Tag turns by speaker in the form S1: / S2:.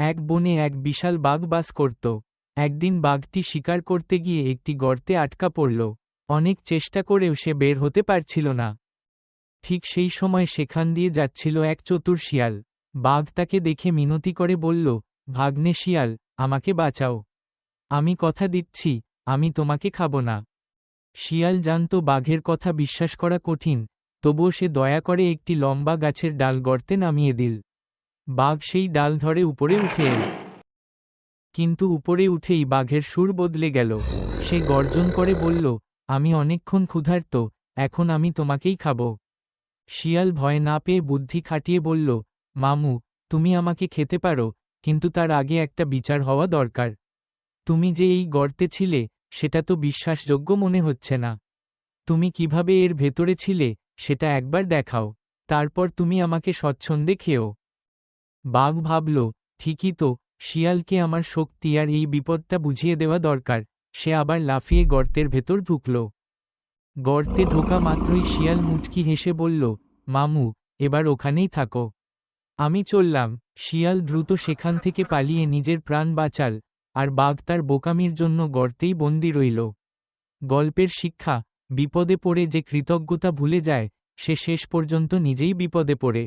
S1: এক বনে এক বিশাল বাঘ বাস করত। একদিন বাঘটি শিকার করতে গিয়ে একটি গর্তে আটকা পড়ল। অনেক চেষ্টা করেও সে বের হতে পারছিল না। ঠিক সেই সময় সেখান দিয়ে যাচ্ছিল এক চতুর শিয়াল। বাঘ তাকে দেখে মিনতি করে বলল, ভাগ্নে শিয়াল, আমাকে বাঁচাও। আমি কথা দিচ্ছি, আমি তোমাকে খাব না। শিয়াল জানত বাঘের কথা বিশ্বাস করা কঠিন, তবুও সে দয়া করে একটি লম্বা গাছের ডাল গর্তে নামিয়ে দিল। বাঘ সেই ডাল ধরে উপরে উঠে এল। কিন্তু উপরে উঠেই বাঘের সুর বদলে গেল। সে গর্জন করে বলল, আমি অনেকক্ষণ ক্ষুধার্ত, এখন আমি তোমাকেই খাব। শিয়াল ভয় না পেয়ে বুদ্ধি খাটিয়ে বলল, মামু, তুমি আমাকে খেতে পারো, কিন্তু তার আগে একটা বিচার হওয়া দরকার। তুমি যে এই গর্তে ছিলে, সেটা তো বিশ্বাসযোগ্য মনে হচ্ছে না। তুমি কিভাবে এর ভেতরে ছিলে, সেটা একবার দেখাও, তারপর তুমি আমাকে স্বচ্ছন্দে খেও। বাঘ ভাবল, ঠিকই তো, শিয়ালকে আমার শক্তি আর এই বিপদটা বুঝিয়ে দেওয়া দরকার। সে আবার লাফিয়ে গর্তের ভেতর ঢুকল। গর্তে ঢোকা মাত্রই শিয়াল মুচকি হেসে বলল, মামু, এবার ওখানেই থাকো। আমি চললাম। শিয়াল দ্রুত সেখান থেকে পালিয়ে নিজের প্রাণ বাঁচাল, আর বাঘ তার বোকামির জন্য গর্তেই বন্দী রইল। গল্পের শিক্ষা, বিপদে পড়ে যে কৃতজ্ঞতা ভুলে যায়, সে শেষ পর্যন্ত নিজেই বিপদে পড়ে।